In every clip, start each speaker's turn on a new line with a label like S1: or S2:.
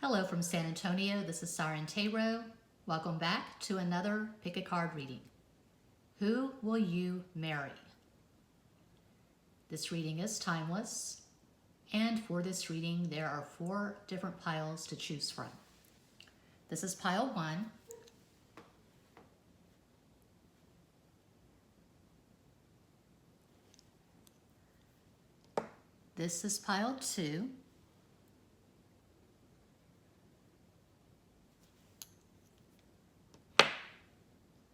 S1: Hello from San Antonio, this is Siren. Welcome back to another pick a card reading. Who will you marry? This reading is timeless, and for this reading there are 4 different piles to choose from. This is pile 1. This is pile 2.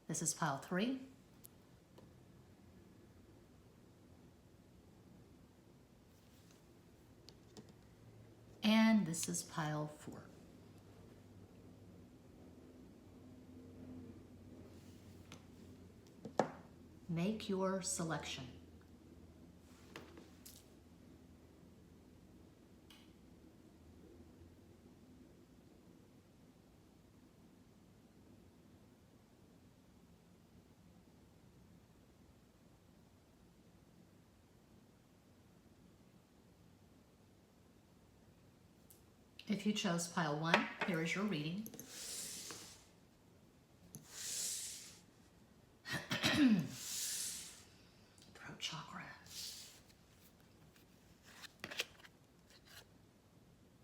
S1: This is pile 3. And this is pile 4. Make your selection. If you chose pile 1, here is your reading. Throat chakra.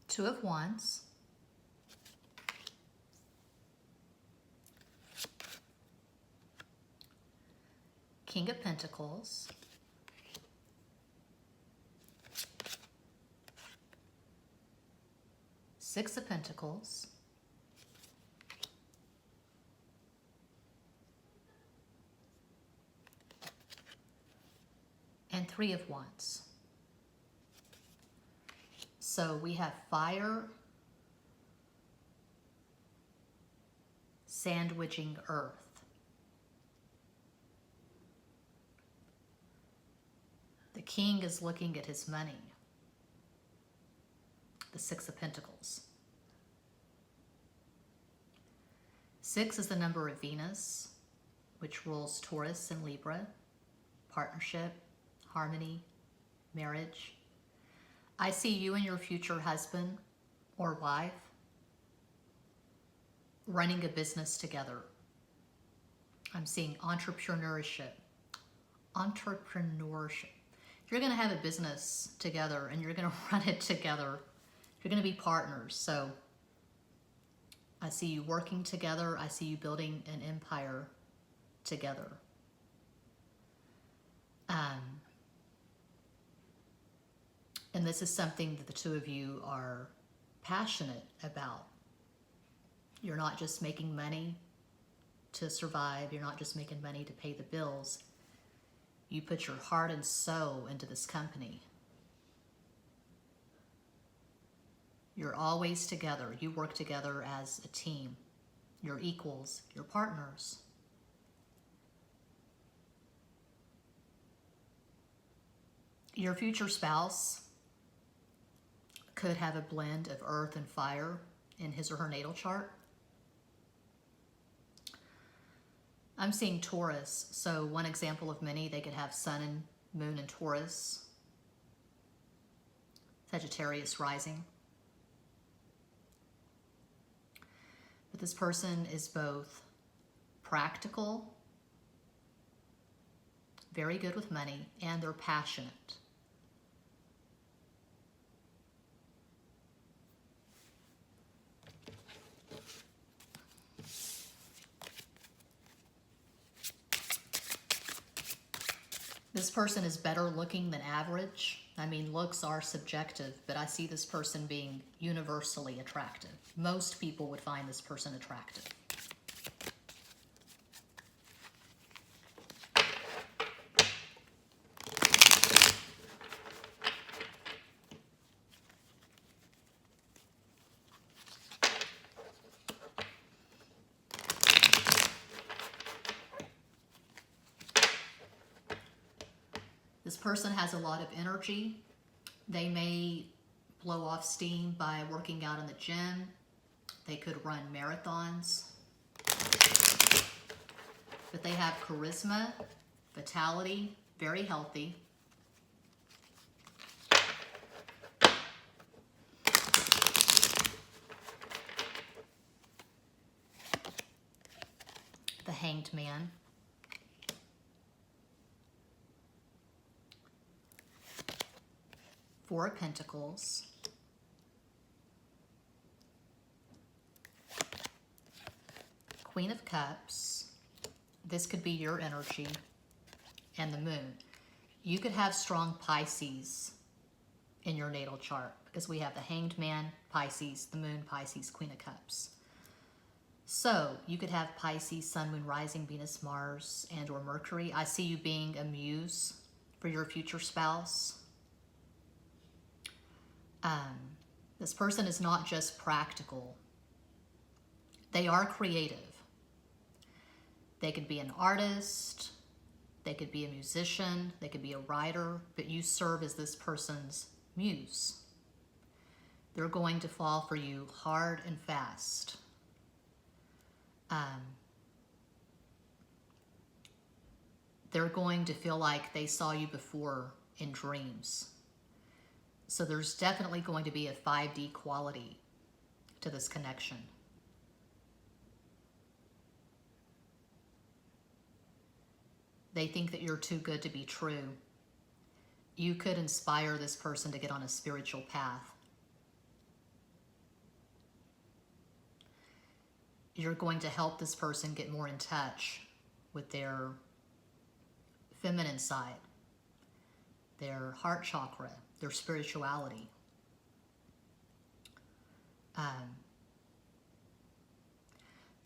S1: 2 of Wands. King of Pentacles. Six of Pentacles, and 3 of Wands. So we have fire sandwiching earth. The king is looking at his money. The 6 of Pentacles. 6 is the number of Venus, which rules Taurus and Libra, partnership, harmony, marriage. I see you and your future husband or wife running a business together. I'm seeing entrepreneurship. You're going to have a business together and you're going to run it together. You're going to be partners. So I see you working together. I see you building an empire together. And this is something that the 2 of you are passionate about. You're not just making money to survive. You're not just making money to pay the bills. You put your heart and soul into this company. You're always together. You work together as a team. You're equals. You're partners. Your future spouse could have a blend of earth and fire in his or her natal chart. I'm seeing Taurus. So one example of many, they could have sun and moon in Taurus. Sagittarius rising. But this person is both practical, very good with money, and they're passionate. This person is better looking than average. I mean, looks are subjective, but I see this person being universally attractive. Most people would find this person attractive. This person has a lot of energy. They may blow off steam by working out in the gym. They could run marathons. But they have charisma, vitality, very healthy. Hanged Man. Four of Pentacles. Queen of Cups. This could be your energy. And the Moon. You could have strong Pisces in your natal chart because we have the Hanged Man, Pisces, the Moon, Pisces, Queen of Cups. So you could have Pisces, Sun, Moon, Rising, Venus, Mars, and or Mercury. I see you being a muse for your future spouse. This person is not just practical. They are creative. They could be an artist, they could be a musician, they could be a writer, but you serve as this person's muse. They're going to fall for you hard and fast. They're going to feel like they saw you before in dreams. So there's definitely going to be a 5D quality to this connection. They think that you're too good to be true. You could inspire this person to get on a spiritual path. You're going to help this person get more in touch with their feminine side, their heart chakra, their spirituality. But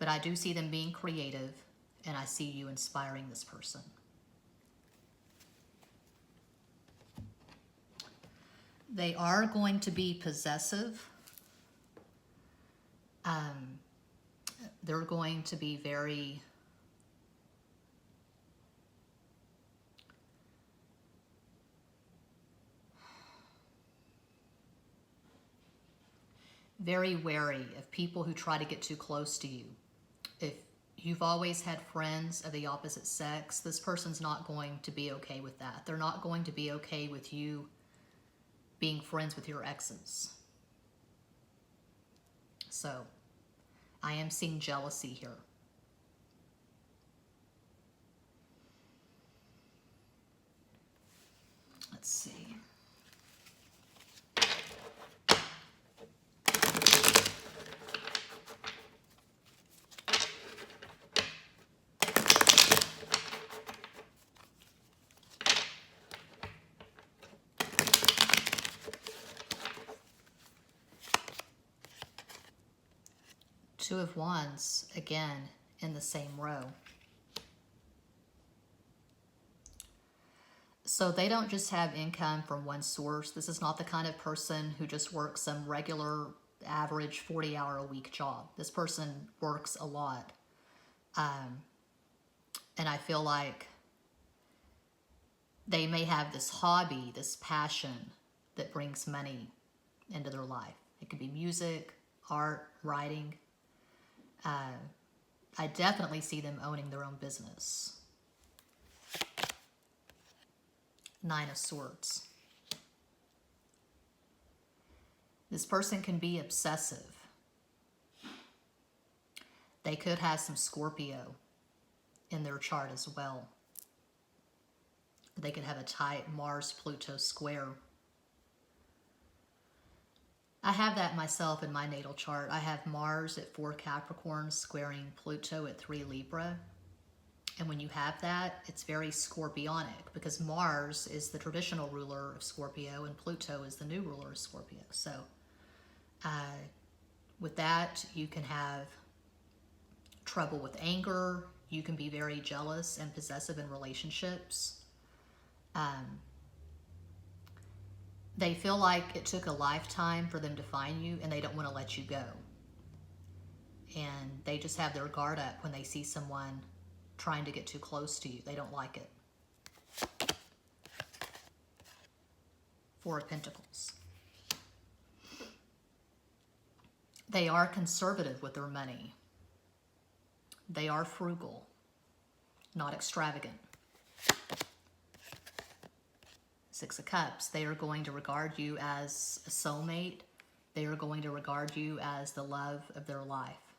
S1: I do see them being creative, and I see you inspiring this person. They are going to be possessive. They're going to be very wary of people who try to get too close to you. If you've always had friends of the opposite sex, this person's not going to be okay with that. They're not going to be okay with you being friends with your exes. So, I am seeing jealousy here. Let's see. Two of Wands, again, in the same row. So they don't just have income from one source. This is not the kind of person who just works some regular, average 40-hour-a-week job. This person works a lot. And I feel like they may have this hobby, this passion that brings money into their life. It could be music, art, writing. I definitely see them owning their own business. Nine of Swords. This person can be obsessive. They could have some Scorpio in their chart as well. They could have a tight Mars-Pluto square. I have that myself in my natal chart. I have Mars at 4 Capricorn squaring Pluto at 3 Libra. And when you have that, it's very Scorpionic because Mars is the traditional ruler of Scorpio and Pluto is the new ruler of Scorpio. So with that, you can have trouble with anger. You can be very jealous and possessive in relationships. They feel like it took a lifetime for them to find you and they don't want to let you go. And they just have their guard up when they see someone trying to get too close to you. They don't like it. Four of Pentacles. They are conservative with their money. They are frugal, not extravagant. Six of Cups. They are going to regard you as a soulmate. They are going to regard you as the love of their life.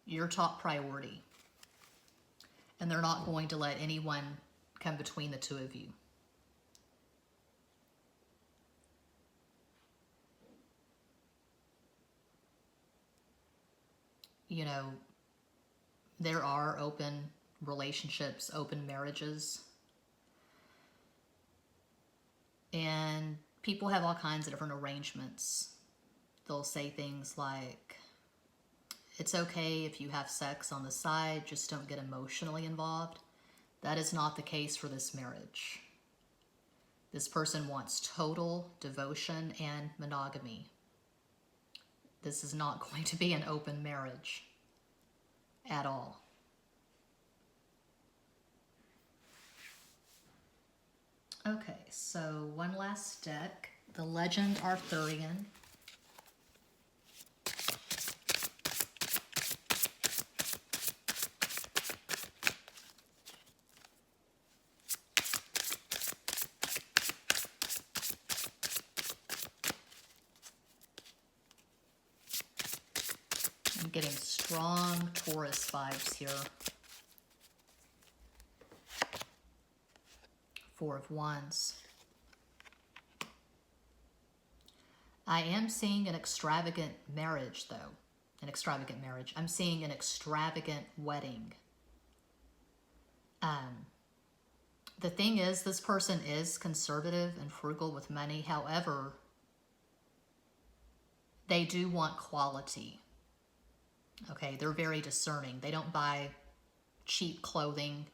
S1: You're top priority. And they're not going to let anyone come between the two of you. You know, there are open relationships, open marriages. And people have all kinds of different arrangements. They'll say things like, it's okay if you have sex on the side, just don't get emotionally involved. That is not the case for this marriage. This person wants total devotion and monogamy. This is not going to be an open marriage at all. Okay, so one last deck, the Legend Arthurian. I'm getting strong Taurus vibes here. Four of Wands. I am seeing an extravagant marriage, though. An extravagant marriage. I'm seeing an extravagant wedding. The thing is, this person is conservative and frugal with money. However, they do want quality. Okay, they're very discerning. They don't buy cheap clothing.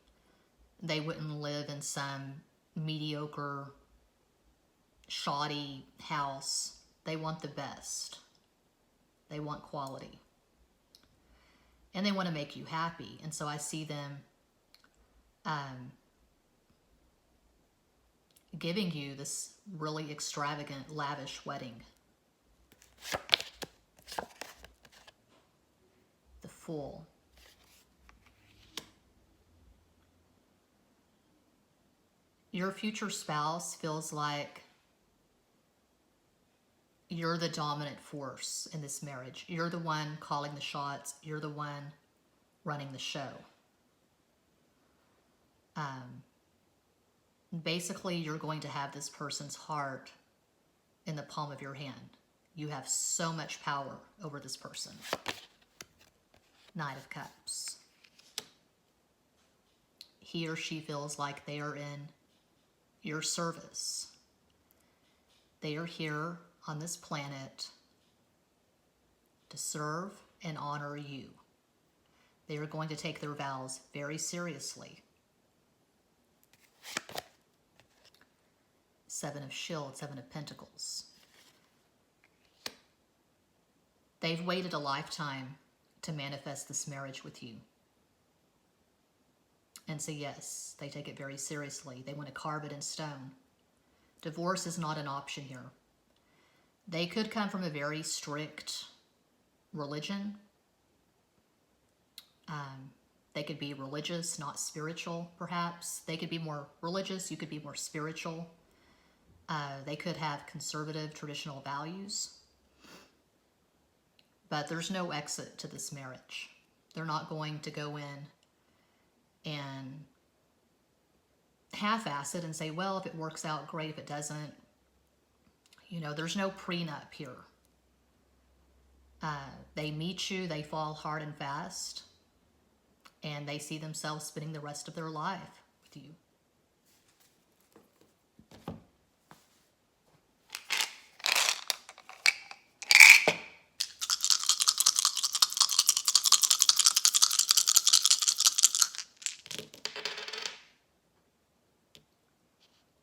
S1: They wouldn't live in some mediocre, shoddy house. They want the best. They want quality. And they want to make you happy. And so I see them giving you this really extravagant, lavish wedding. The Fool. Your future spouse feels like you're the dominant force in this marriage. You're the one calling the shots. You're the one running the show. Basically, you're going to have this person's heart in the palm of your hand. You have so much power over this person. Knight of Cups. He or she feels like they are in your service. They are here on this planet to serve and honor you. They are going to take their vows very seriously. Seven of Shields, Seven of Pentacles. They've waited a lifetime to manifest this marriage with you. And so yes, they take it very seriously. They want to carve it in stone. Divorce is not an option here. They could come from a very strict religion. They could be religious, not spiritual, perhaps. They could be more religious. You could be more spiritual. They could have conservative, traditional values. But there's no exit to this marriage. They're not going to go in and half-ass it and say, well, if it works out, great. If it doesn't, you know, there's no prenup here. They meet you, they fall hard and fast, and they see themselves spending the rest of their life with you.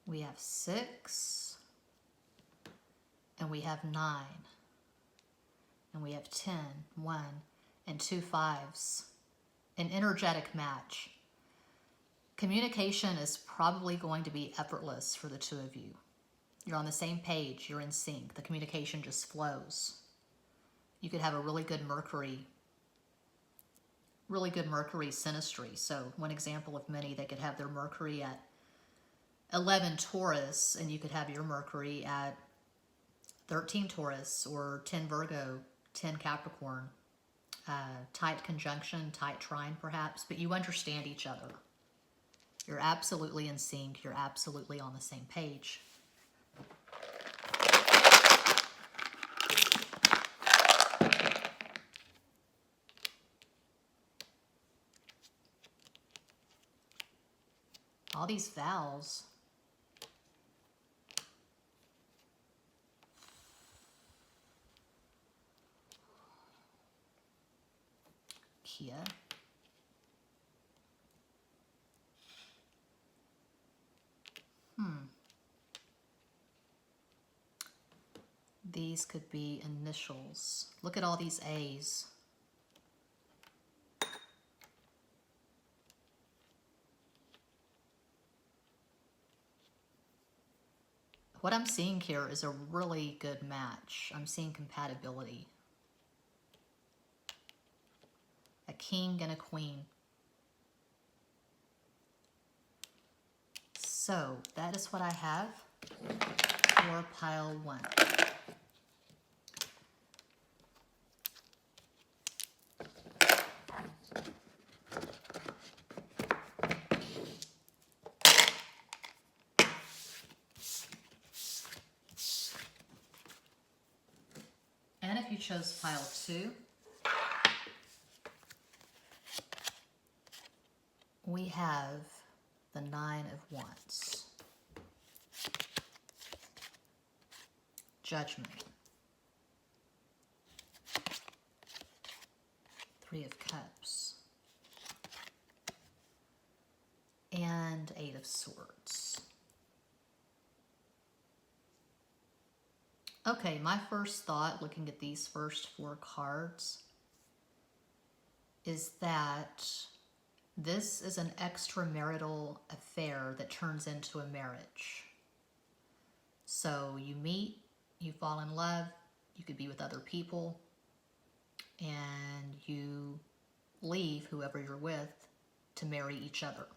S1: We have 6, and we have 9, and we have 10, 1, and 2 5s. An energetic match. Communication is probably going to be effortless for the two of you. You're on the same page, you're in sync. The communication just flows. You could have a really good Mercury synastry. So one example of many, they could have their Mercury at 11 Taurus, and you could have your Mercury at 13 Taurus, or 10 Virgo, 10 Capricorn, tight conjunction, tight trine perhaps, but you understand each other. You're absolutely in sync. You're absolutely on the same page. All these vows. Kia. These could be initials. Look at all these A's. What I'm seeing here is a really good match. I'm seeing compatibility. A king and a queen. So that is what I have for pile 1. And if you chose pile 2, we have the 9 of Wands. Judgment. 3 of Cups. And 8 of Swords. Okay, my first thought, looking at these first 4 cards, is that this is an extramarital affair that turns into a marriage. So you meet, you fall in love, you could be with other people, and you leave whoever you're with to marry each other.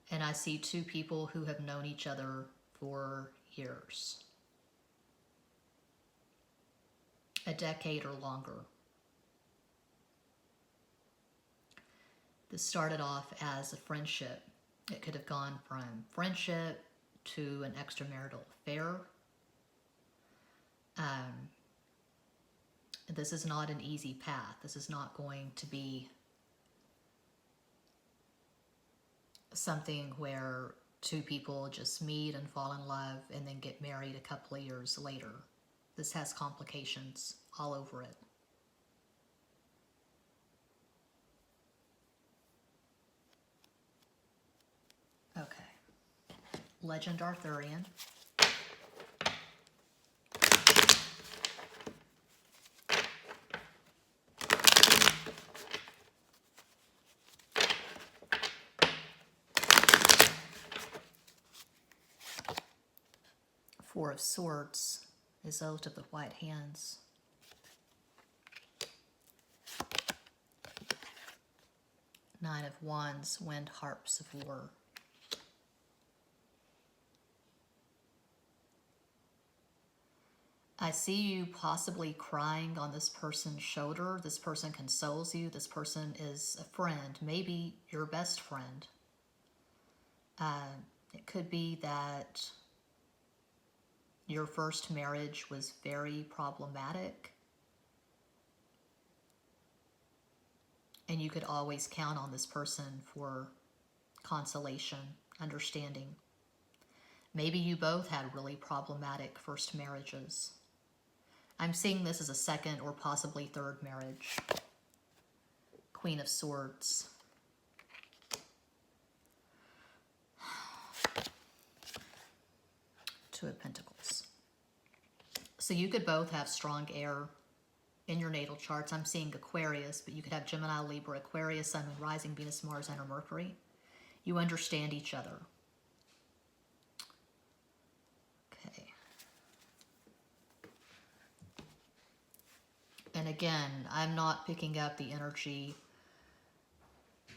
S1: And I see 2 people who have known each other for years. A decade or longer. This started off as a friendship. It could have gone from friendship to an extramarital affair. This is not an easy path. This is not going to be something where 2 people just meet and fall in love and then get married a couple of years later. This has complications all over it. Okay. Legend Arthurian. Four of Swords, Result of the White Hands. Nine of Wands, Wind Harps of War. I see you possibly crying on this person's shoulder. This person consoles you. This person is a friend, maybe your best friend. It could be that your first marriage was very problematic, and you could always count on this person for consolation, understanding. Maybe you both had really problematic first marriages. I'm seeing this as a second or possibly third marriage. Queen of Swords. Two of Pentacles. So you could both have strong air in your natal charts. I'm seeing Aquarius, but you could have Gemini, Libra, Aquarius, Sun, Moon, Rising, Venus, Mars, and or Mercury. You understand each other. Okay. And again, I'm not picking up the energy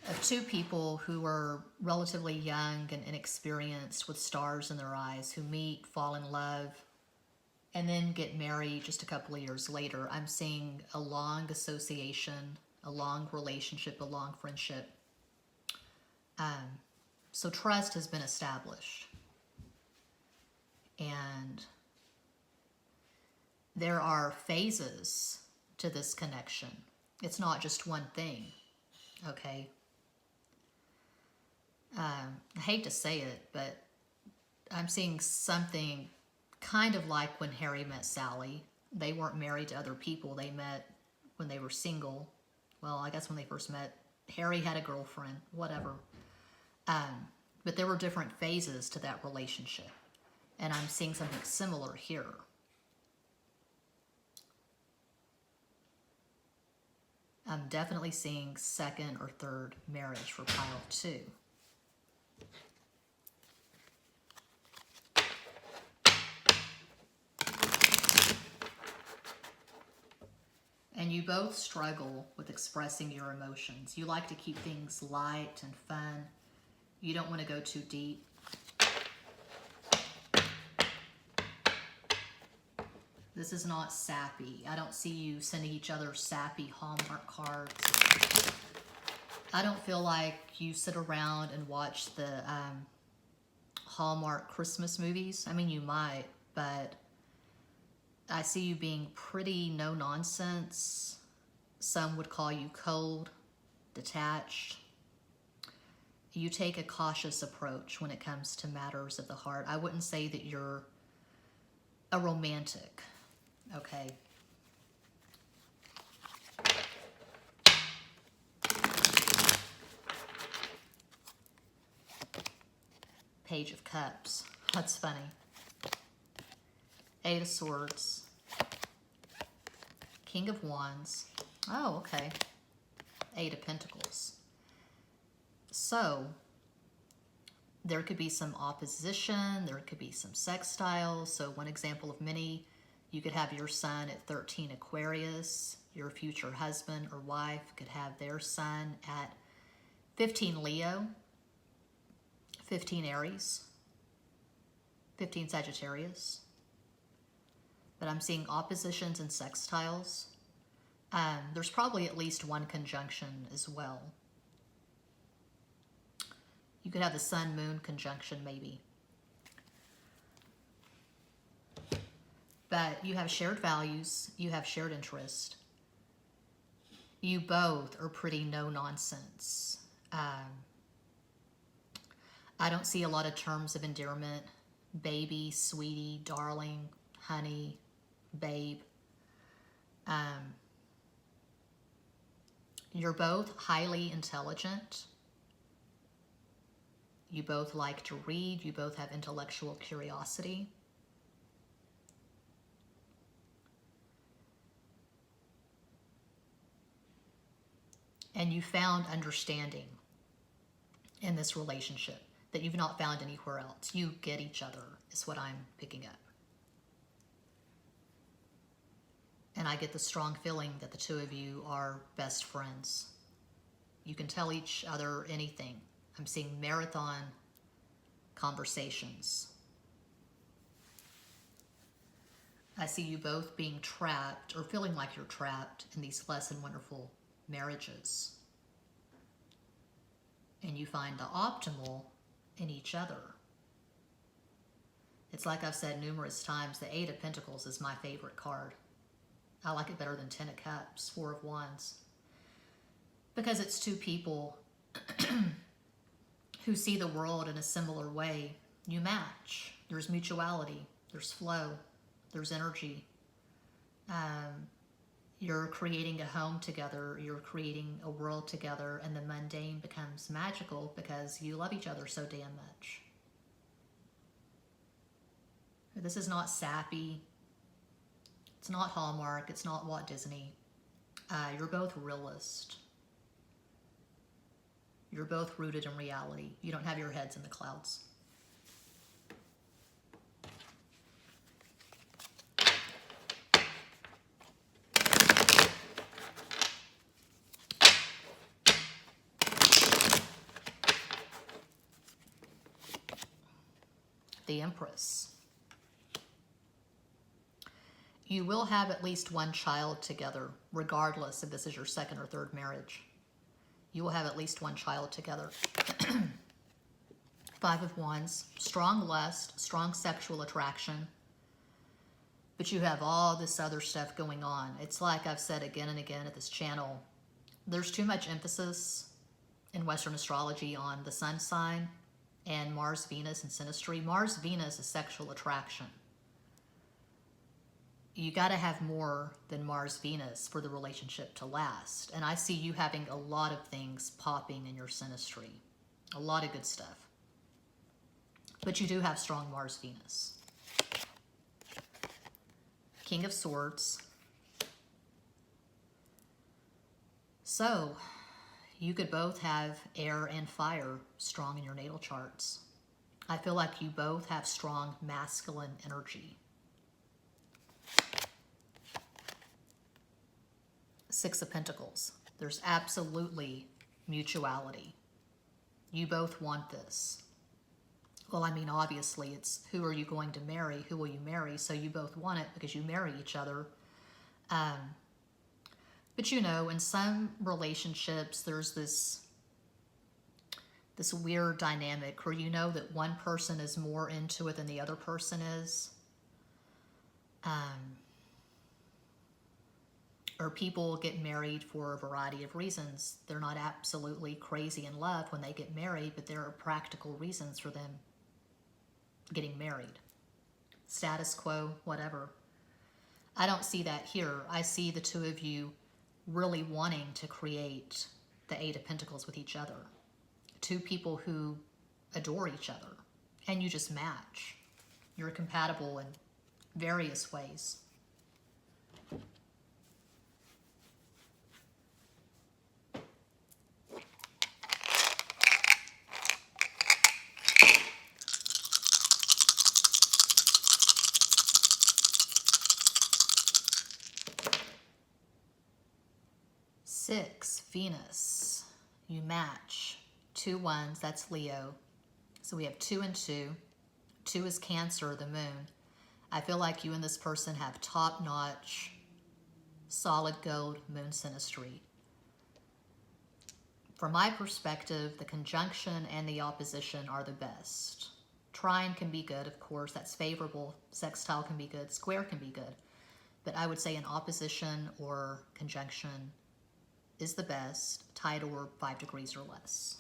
S1: of 2 people who are relatively young and inexperienced with stars in their eyes, who meet, fall in love, and then get married just a couple of years later. I'm seeing a long association, a long relationship, a long friendship. So trust has been established. And there are phases to this connection. It's not just one thing, okay? I hate to say it, but I'm seeing something kind of like when Harry met Sally. They weren't married to other people. They met when they were single. Well, I guess when they first met, Harry had a girlfriend, whatever. But there were different phases to that relationship. And I'm seeing something similar here. I'm definitely seeing second or third marriage for pile 2. And you both struggle with expressing your emotions. You like to keep things light and fun. You don't want to go too deep. This is not sappy. I don't see you sending each other sappy Hallmark cards. I don't feel like you sit around and watch the Hallmark Christmas movies. I mean, you might, but I see you being pretty no nonsense. Some would call you cold, detached. You take a cautious approach when it comes to matters of the heart. I wouldn't say that you're a romantic, okay? Page of Cups. That's funny. 8 of Swords. King of Wands. Oh, okay. 8 of Pentacles. So, there could be some opposition. There could be some sextiles. So, one example of many, you could have your sun at 13 Aquarius. Your future husband or wife could have their sun at 15 Leo, 15 Aries, 15 Sagittarius. But I'm seeing oppositions and sextiles. There's probably at least one conjunction as well. You could have the sun-moon conjunction maybe. But you have shared values. You have shared interest. You both are pretty no-nonsense. I don't see a lot of terms of endearment. Baby, sweetie, darling, honey, babe. You're both highly intelligent. You both like to read. You both have intellectual curiosity. And you found understanding in this relationship that you've not found anywhere else. You get each other, is what I'm picking up. And I get the strong feeling that the two of you are best friends. You can tell each other anything. I'm seeing marathon conversations. I see you both being trapped or feeling like you're trapped in these less than wonderful marriages. And you find the optimal in each other. It's like I've said numerous times, the 8 of Pentacles is my favorite card. I like it better than 10 of Cups, 4 of Wands. Because it's two people who see the world in a similar way. You match. There's mutuality. There's flow. There's energy. You're creating a home together. You're creating a world together. And the mundane becomes magical because you love each other so damn much. This is not sappy. It's not Hallmark. It's not Walt Disney. You're both realist. You're both rooted in reality. You don't have your heads in the clouds. The Empress. You will have at least one child together, regardless if this is your second or third marriage. You will have at least one child together. Five of Wands, strong lust, strong sexual attraction. But you have all this other stuff going on. It's like I've said again and again at this channel, there's too much emphasis in Western astrology on the sun sign and Mars, Venus, and synastry. Mars, Venus is sexual attraction. You got to have more than Mars, Venus for the relationship to last. And I see you having a lot of things popping in your synastry. A lot of good stuff. But you do have strong Mars, Venus. King of Swords. So, you could both have air and fire strong in your natal charts. I feel like you both have strong masculine energy. Six of Pentacles. There's absolutely mutuality. You both want this. Well, I mean, obviously, it's who are you going to marry? Who will you marry? So you both want it because you marry each other. But you know, in some relationships, there's this weird dynamic where you know that one person is more into it than the other person is. Or people get married for a variety of reasons. They're not absolutely crazy in love when they get married, but there are practical reasons for them getting married. Status quo, whatever. I don't see that here. I see the two of you really wanting to create the Eight of Pentacles with each other. Two people who adore each other, and you just match. You're compatible in various ways. Six, Venus. You match. 2 1s, that's Leo. So we have 2 and 2. 2 is Cancer, the moon. I feel like you and this person have top-notch, solid gold moon synastry. From my perspective, the conjunction and the opposition are the best. Trine can be good, of course, that's favorable. Sextile can be good, square can be good. But I would say an opposition or conjunction is the best, tied or 5 degrees or less.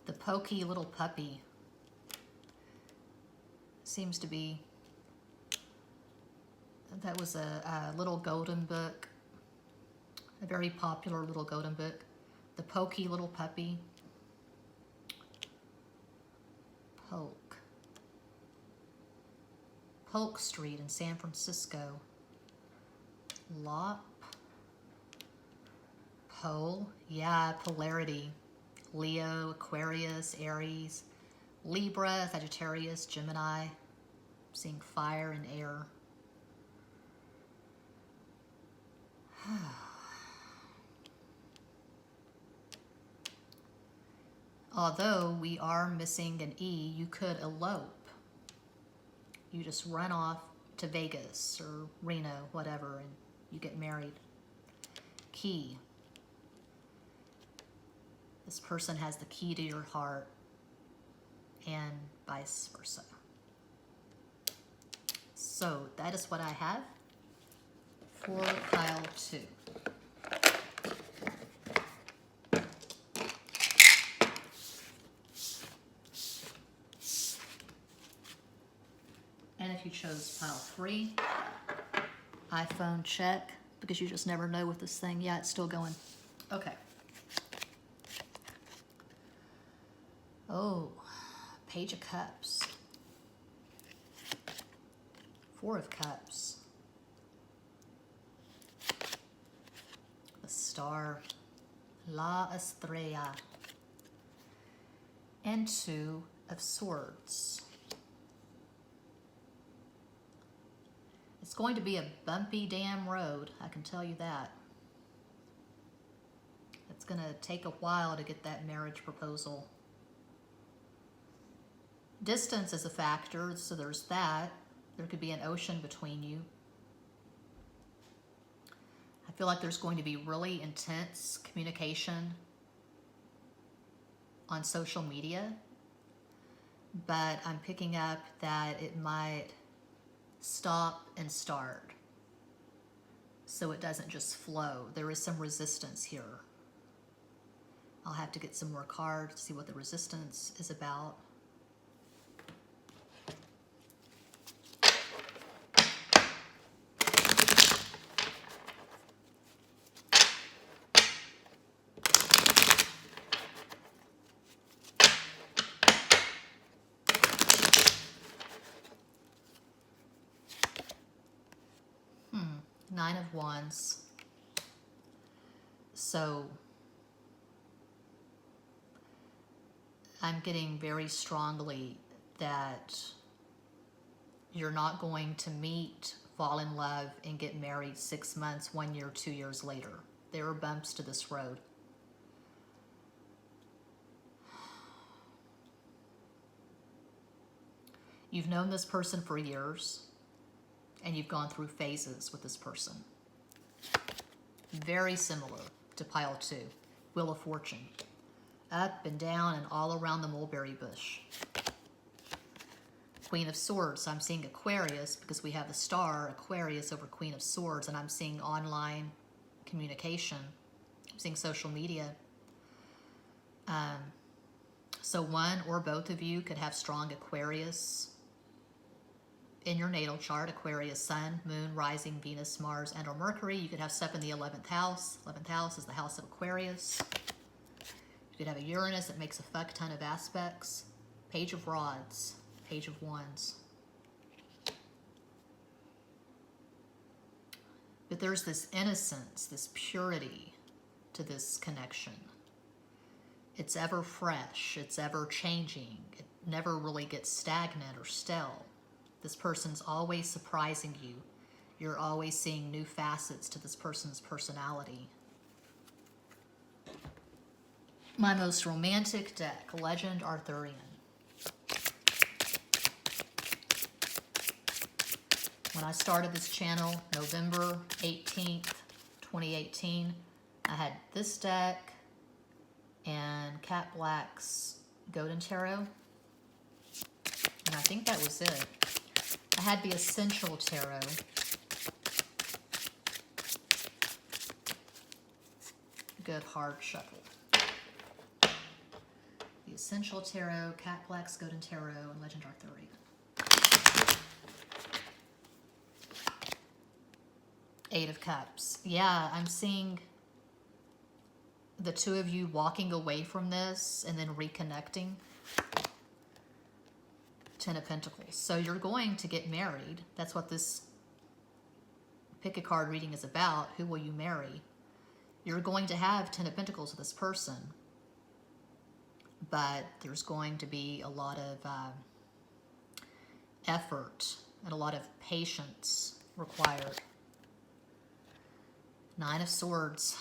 S1: The pokey little puppy seems to be, that was a little golden book, a very popular little golden book. The pokey little puppy. Polk Street in San Francisco. Lop. Pole. Yeah, polarity. Leo, Aquarius, Aries, Libra, Sagittarius, Gemini. I'm seeing fire and air. Although we are missing an E, you could elope. You just run off to Vegas or Reno, whatever, and you get married. Key. This person has the key to your heart, and vice versa. So that is what I have for pile 2. And if you chose pile 3, iPhone check, because you just never know with this thing. Yeah, it's still going. Okay. Oh, Page of Cups. 4 of Cups. The Star. La Estrella. And 2 of Swords. It's going to be a bumpy damn road, I can tell you that. It's going to take a while to get that marriage proposal. Distance is a factor, so there's that. There could be an ocean between you. I feel like there's going to be really intense communication on social media, but I'm picking up that it might stop and start, so it doesn't just flow. There is some resistance here. I'll have to get some more cards to see what the resistance is about. Nine of Wands. So I'm getting very strongly that you're not going to meet, fall in love, and get married 6 months, 1 year, 2 years later. There are bumps to this road. You've known this person for years, and you've gone through phases with this person. Very similar to pile 2, Wheel of Fortune. Up and down and all around the mulberry bush. Queen of Swords, I'm seeing Aquarius because we have the star Aquarius over Queen of Swords, and I'm seeing online communication. I'm seeing social media. So one or both of you could have strong Aquarius in your natal chart. Aquarius, Sun, Moon, Rising, Venus, Mars, and or Mercury. You could have stuff in the 11th house. 11th house is the house of Aquarius. You could have a Uranus that makes a fuck ton of aspects. Page of Rods, Page of Wands. But there's this innocence, this purity to this connection. It's ever fresh, it's ever changing. It never really gets stagnant or stale. This person's always surprising you. You're always seeing new facets to this person's personality. My most romantic deck, Legend Arthurian. When I started this channel, November 18th, 2018, I had this deck and Cat Black's Golden Tarot. And I think that was it. I had the Essential Tarot. Good hard shuffle. The Essential Tarot, Cat Black's Golden Tarot, and Legend Arthurian. Eight of Cups. Yeah, I'm seeing the two of you walking away from this and then reconnecting. Ten of Pentacles. So you're going to get married. That's what this pick a card reading is about. Who will you marry? You're going to have Ten of Pentacles with this person. But there's going to be a lot of effort and a lot of patience required. Nine of Swords.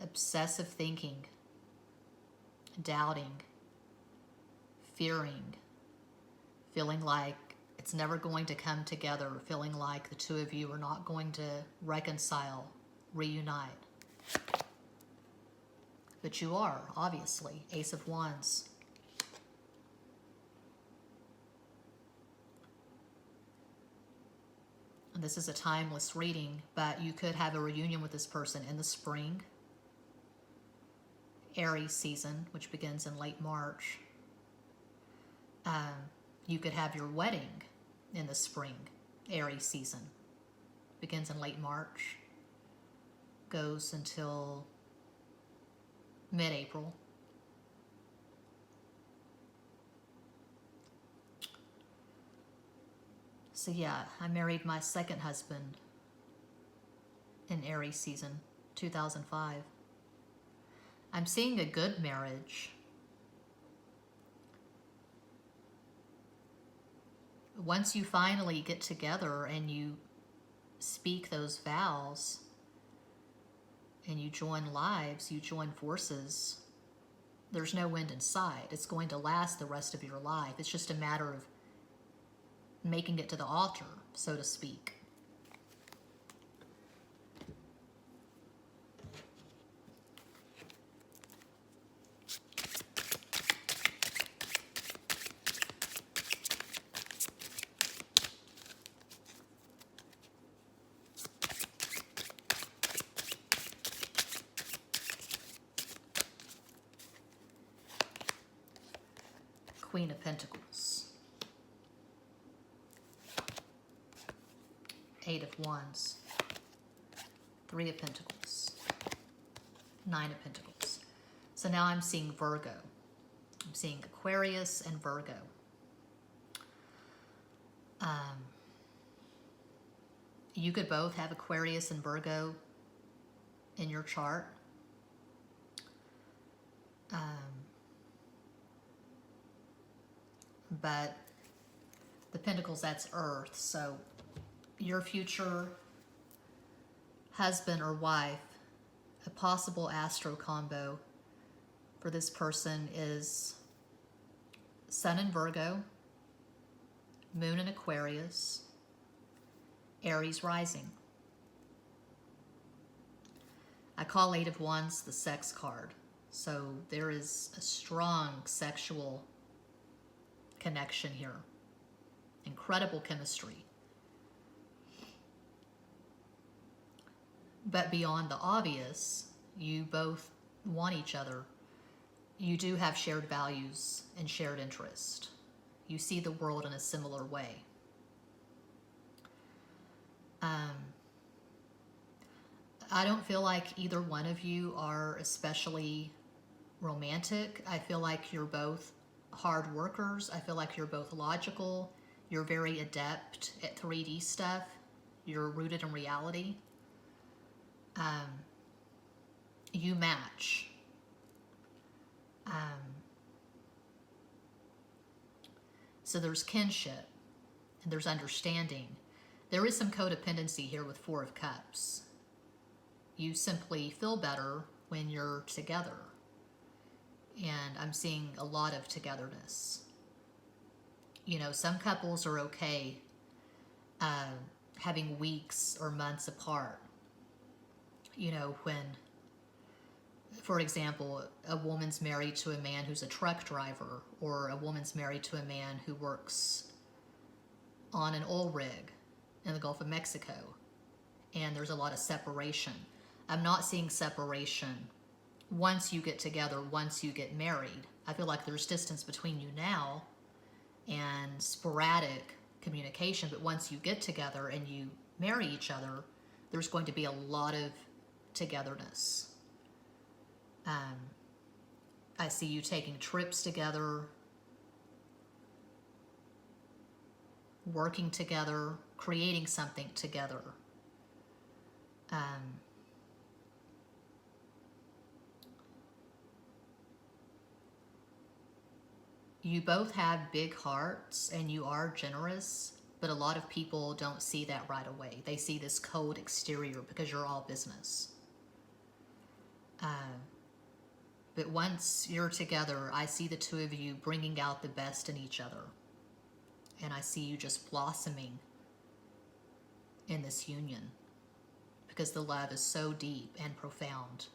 S1: Obsessive thinking. Doubting. Fearing. Feeling like it's never going to come together. Feeling like the two of you are not going to reconcile, reunite. But you are, obviously. Ace of Wands. And this is a timeless reading, but you could have a reunion with this person in the spring. Aries season, which begins in late March. You could have your wedding in the spring. Aries season. Begins in late March. Goes until mid-April. So yeah, I married my second husband in Aries season, 2005. I'm seeing a good marriage. Once you finally get together and you speak those vows and you join lives, you join forces, there's no end in sight. It's going to last the rest of your life. It's just a matter of making it to the altar, so to speak. Queen of Pentacles. Eight of Wands. Three of Pentacles. Nine of Pentacles. So now I'm seeing Virgo. I'm seeing Aquarius and Virgo. You could both have Aquarius and Virgo in your chart. But the Pentacles, that's Earth. So your future husband or wife, a possible astro combo for this person is Sun in Virgo, Moon in Aquarius, Aries rising. I call Eight of Wands the sex card. So there is a strong sexual connection here. Incredible chemistry. But beyond the obvious, you both want each other. You do have shared values and shared interest. You see the world in a similar way. I don't feel like either one of you are especially romantic. I feel like you're both hard workers. I feel like you're both logical. You're very adept at 3D stuff. You're rooted in reality. You match. So there's kinship and there's understanding. There is some codependency here with Four of Cups. You simply feel better when you're together. And I'm seeing a lot of togetherness. You know, some couples are okay having weeks or months apart. You know, when, for example, a woman's married to a man who's a truck driver, or a woman's married to a man who works on an oil rig in the Gulf of Mexico, and there's a lot of separation. I'm not seeing separation once you get together, once you get married. I feel like there's distance between you now and sporadic communication, but once you get together and you marry each other, there's going to be a lot of togetherness. I see you taking trips together, working together, creating something together. You both have big hearts and you are generous, but a lot of people don't see that right away. They see this cold exterior because you're all business. But once you're together, I see the two of you bringing out the best in each other. And I see you just blossoming in this union because the love is so deep and profound.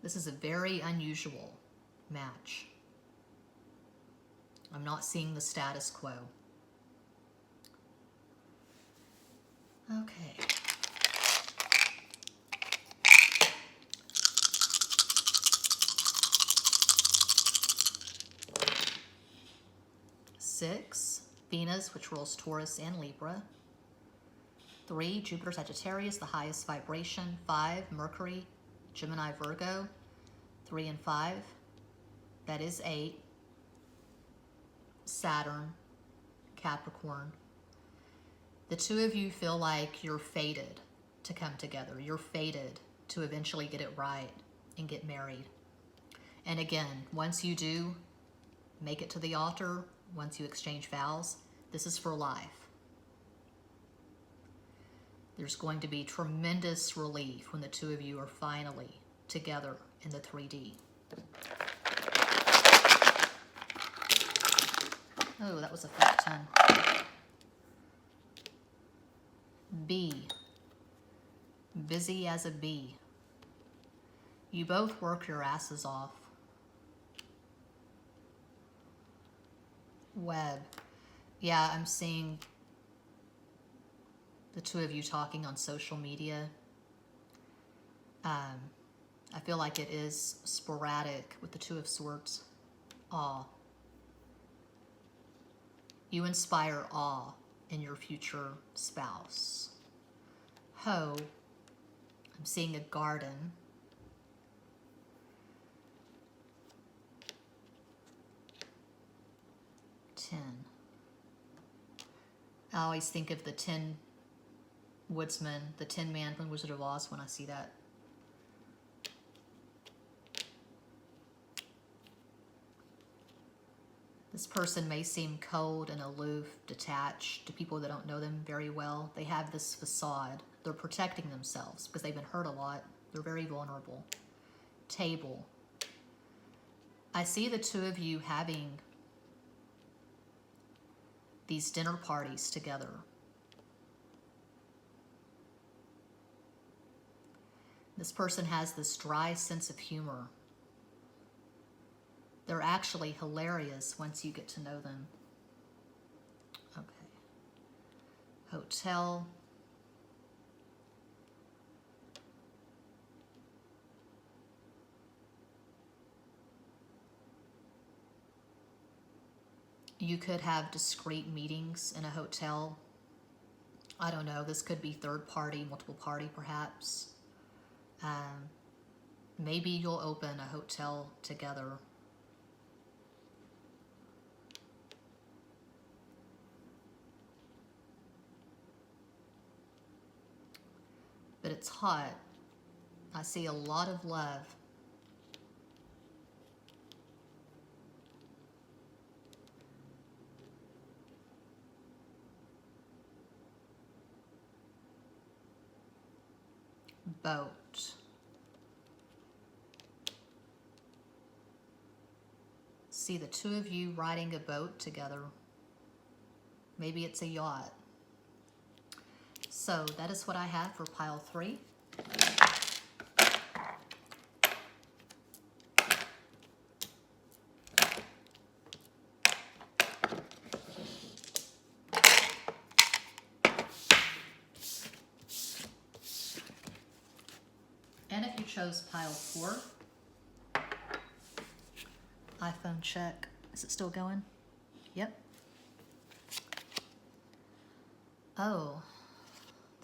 S1: This is a very unusual match. I'm not seeing the status quo. Okay. Six, Venus, which rules Taurus and Libra. 3, Jupiter, Sagittarius, the highest vibration. 5, Mercury, Gemini, Virgo. 3 and 5, that is 8. Saturn, Capricorn. The two of you feel like you're fated to come together. You're fated to eventually get it right and get married. And again, once you do make it to the altar, once you exchange vows, This is for life. There's going to be tremendous relief when the two of you are finally together in the 3D. Oh, that was a fat 10. Bee. Busy as a bee. You both work your asses off. Web. Yeah, I'm seeing the two of you talking on social media. I feel like it is sporadic with the Two of Swords. Awe. You inspire awe in your future spouse. Ho. I'm seeing a garden. I always think of the Tin Woodsman, the Tin Man from Wizard of Oz when I see that. This person may seem cold and aloof, detached to people that don't know them very well. They have this facade. They're protecting themselves because they've been hurt a lot. They're very vulnerable. Table. I see the two of you having these dinner parties together. This person has this dry sense of humor. They're actually hilarious once you get to know them. Okay. Hotel. You could have discreet meetings in a hotel. I don't know, this could be third party, multiple party perhaps. Maybe you'll open a hotel together. But it's hot. I see a lot of love. Boat. See the two of you riding a boat together. Maybe it's a yacht. So that is what I have for pile 3. And if you chose pile 4, iPhone check. Is it still going? Yep. Oh,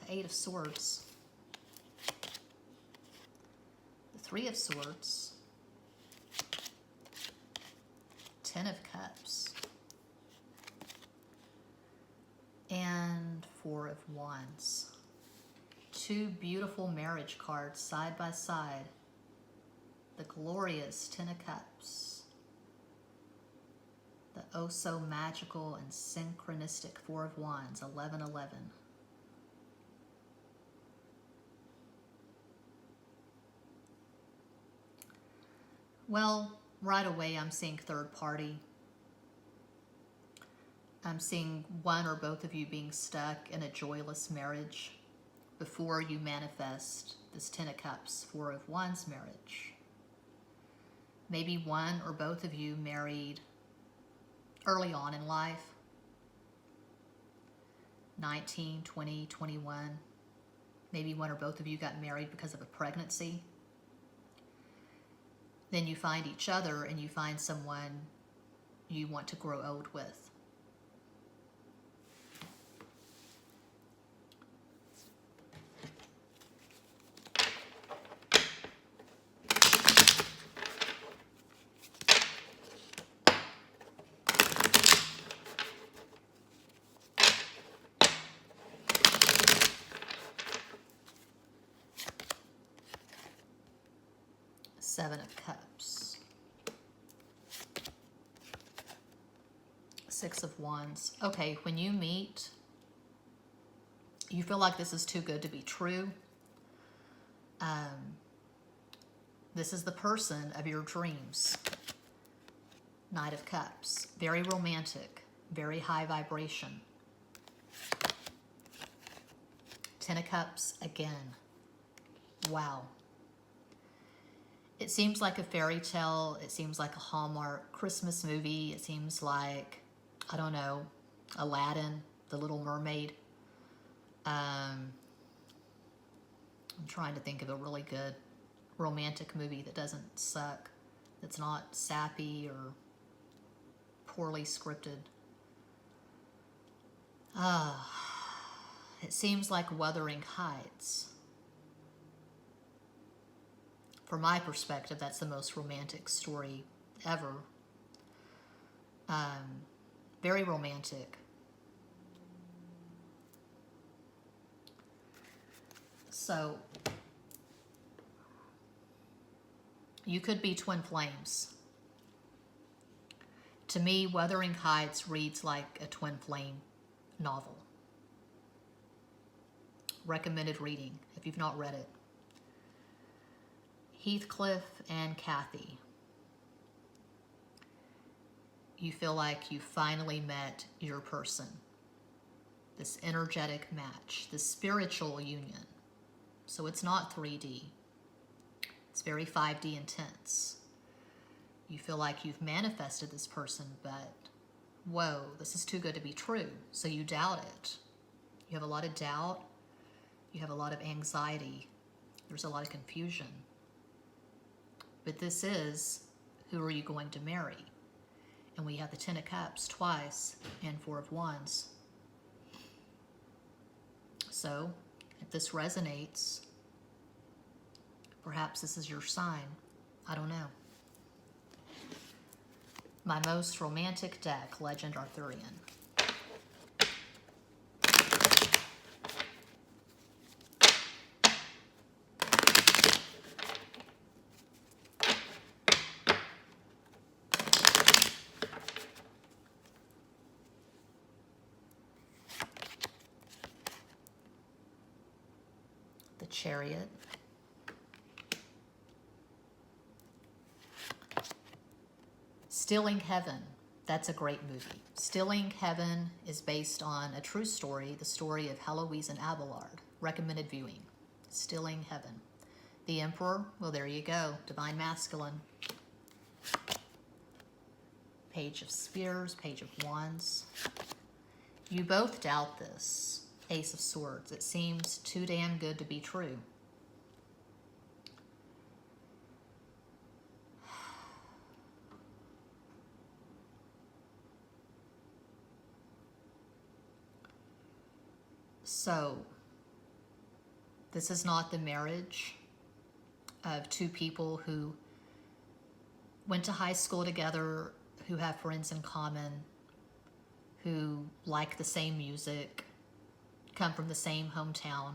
S1: the 8 of Swords. The 3 of Swords. 10 of Cups. And 4 of Wands. 2 beautiful marriage cards side by side. The glorious 10 of Cups. The oh so magical and synchronistic 4 of Wands, 1111. Well, right away I'm seeing third party. I'm seeing one or both of you being stuck in a joyless marriage before you manifest this 10 of Cups, 4 of Wands marriage. Maybe one or both of you married early on in life, 19, 20, 21. Maybe one or both of you got married because of a pregnancy. Then you find each other and you find someone you want to grow old with. Seven of Cups. Six of Wands. Okay, when you meet, you feel like this is too good to be true. This is the person of your dreams. Knight of Cups. Very romantic. Very high vibration. Ten of Cups again. Wow. It seems like a fairy tale. It seems like a Hallmark Christmas movie. It seems like, I don't know, Aladdin, The Little Mermaid. I'm trying to think of a really good romantic movie that doesn't suck, that's not sappy or poorly scripted. It seems like Wuthering Heights. From my perspective, that's the most romantic story ever. Very romantic. So, you could be twin flames. To me, Wuthering Heights reads like a twin flame novel. Recommended reading if you've not read it. Heathcliff and Kathy. You feel like you finally met your person. This energetic match, this spiritual union. So it's not 3D. It's very 5D intense. You feel like you've manifested this person, but whoa, this is too good to be true. So you doubt it. You have a lot of doubt. You have a lot of anxiety. There's a lot of confusion. But this is, who are you going to marry? And we have the Ten of Cups twice and Four of Wands. So, if this resonates, perhaps this is your sign. I don't know. My most romantic deck, Legend Arthurian. The Chariot. Stealing Heaven. That's a great movie. Stealing Heaven is based on a true story, the story of Heloise and Abelard. Recommended viewing. Stealing Heaven. The Emperor. Well, there you go. Divine Masculine. Page of Spears. Page of Wands. You both doubt this. Ace of Swords. It seems too damn good to be true. So, this is not the marriage of two people who went to high school together, who have friends in common, who like the same music, come from the same hometown.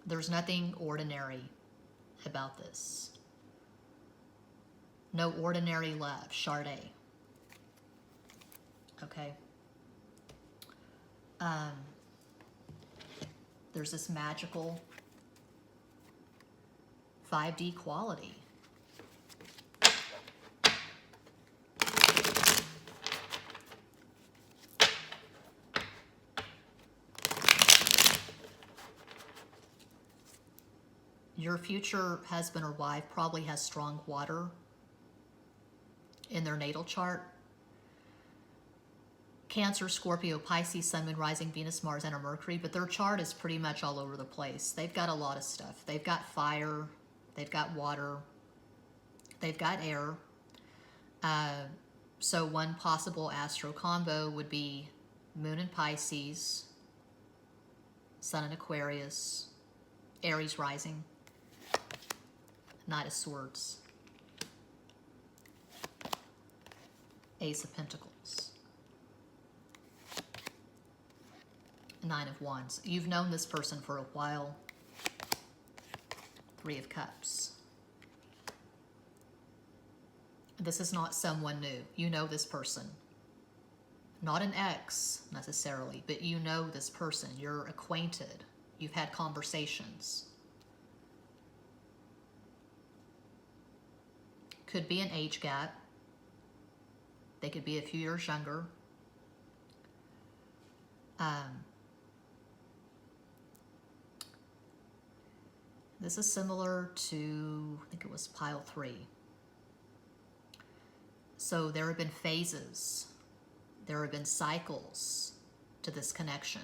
S1: There's nothing ordinary about this. No ordinary love. Sade. Okay. There's this magical 5D quality. Your future husband or wife probably has strong water in their natal chart. Cancer, Scorpio, Pisces, Sun, Moon, Rising, Venus, Mars, and Mercury, but their chart is pretty much all over the place. They've got a lot of stuff. They've got fire, they've got water, they've got air. So one possible astro combo would be Moon in Pisces, Sun in Aquarius, Aries rising, Knight of Swords, Ace of Pentacles. Nine of Wands. You've known this person for a while. Three of Cups. This is not someone new. You know this person. Not an ex necessarily, but you know this person. You're acquainted. You've had conversations. Could be an age gap. They could be a few years younger. This is similar to, I think it was pile 3. So there have been phases. There have been cycles to this connection.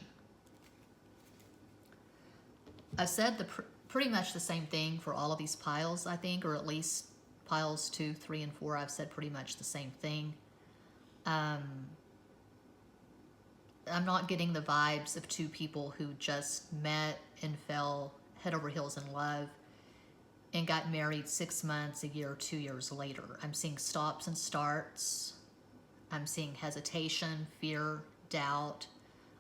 S1: I've said pretty much the same thing for all of these piles, I think, or at least piles 2, 3, and 4. I've said pretty much the same thing. I'm not getting the vibes of two people who just met and fell head over heels in love and got married 6 months, a year, 2 years later. I'm seeing stops and starts. I'm seeing hesitation, fear, doubt,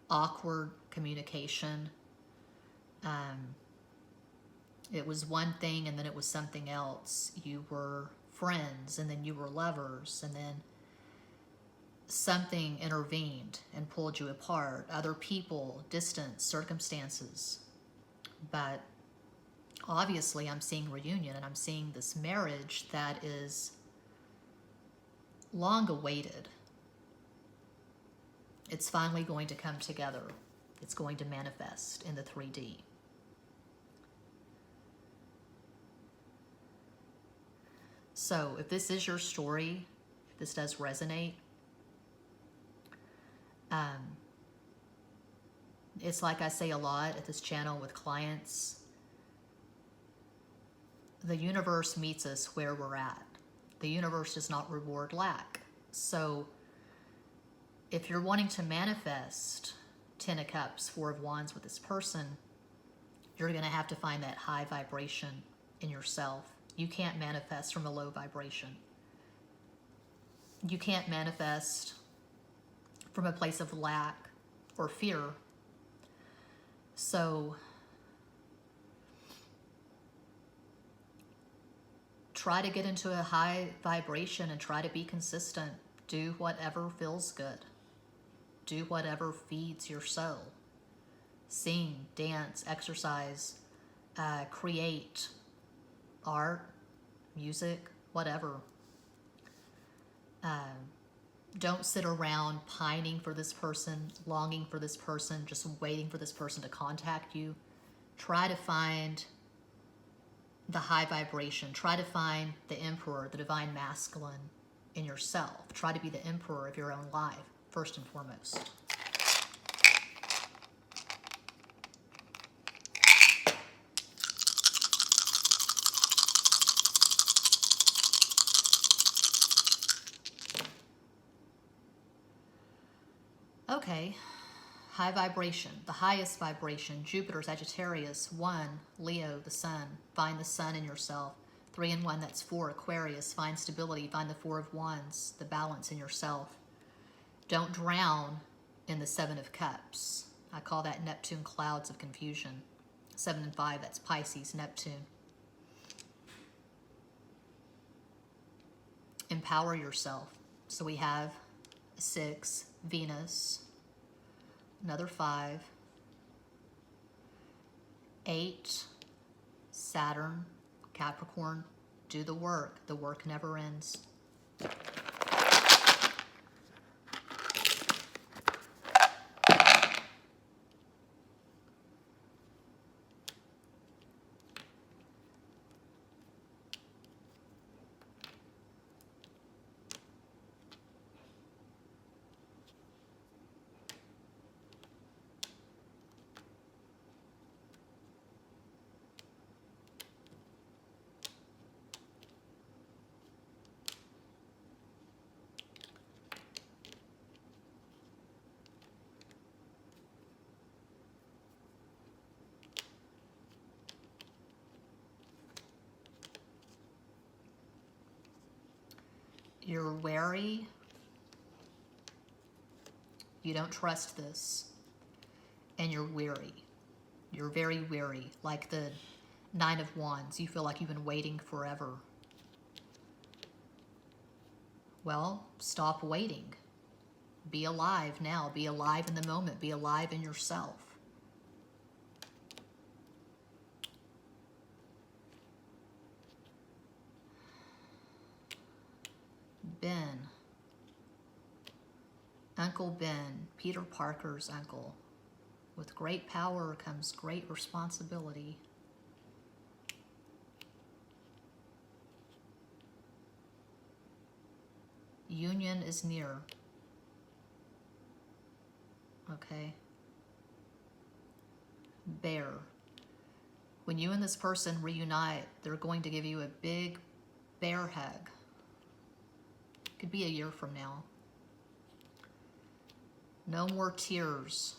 S1: awkward communication. It was one thing and then it was something else. You were friends and then you were lovers, and then something intervened and pulled you apart. Other people, distance, circumstances. But obviously I'm seeing reunion, and I'm seeing this marriage that is long awaited. It's finally going to come together. It's going to manifest in the 3D. So if this is your story, if this does resonate, it's like I say a lot at this channel with clients, the universe meets us where we're at. The universe does not reward lack. So if you're wanting to manifest 10 of Cups, 4 of Wands with this person, you're going to have to find that high vibration in yourself. You can't manifest from a low vibration. You can't manifest from a place of lack or fear. So try to get into a high vibration and try to be consistent. Do whatever feels good. Do whatever feeds your soul. Sing, dance, exercise, create, art, music, whatever. Don't sit around pining for this person, longing for this person, just waiting for this person to contact you. Try to find the high vibration. Try to find the emperor, the divine masculine in yourself. Try to be the emperor of your own life, first and foremost. Okay, high vibration, the highest vibration, Jupiter, Sagittarius, 1, Leo, the sun. Find the sun in yourself. 3 and 1, that's 4, Aquarius. Find stability, find the 4 of Wands, the balance in yourself. Don't drown in the 7 of Cups. I call that Neptune clouds of confusion. 7 and 5, that's Pisces, Neptune. Empower yourself. So we have 6, Venus, another 5, 8, Saturn, Capricorn. Do the work. The work never ends. You're wary. You don't trust this. And you're weary. You're very weary. Like the 9 of Wands. You feel like you've been waiting forever. Well, stop waiting. Be alive now. Be alive in the moment. Be alive in yourself. Ben. Uncle Ben, Peter Parker's uncle. With great power comes great responsibility. Union is near. Okay. Bear. When you and this person reunite, they're going to give you a big bear hug. Could be a year from now. No more tears.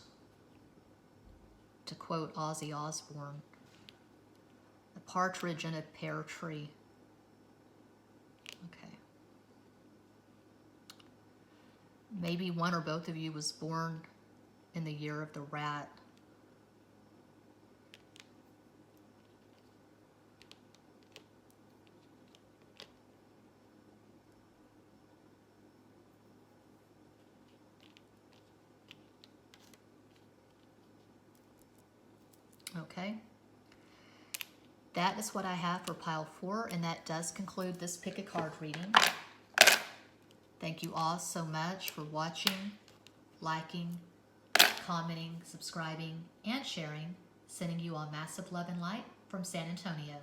S1: To quote Ozzy Osbourne. A partridge in a pear tree. Okay. Maybe one or both of you was born in the year of the rat. Okay. That is what I have for pile 4, and that does conclude this pick a card reading. Thank you all so much for watching, liking, commenting, subscribing, and sharing. Sending you all massive love and light from San Antonio.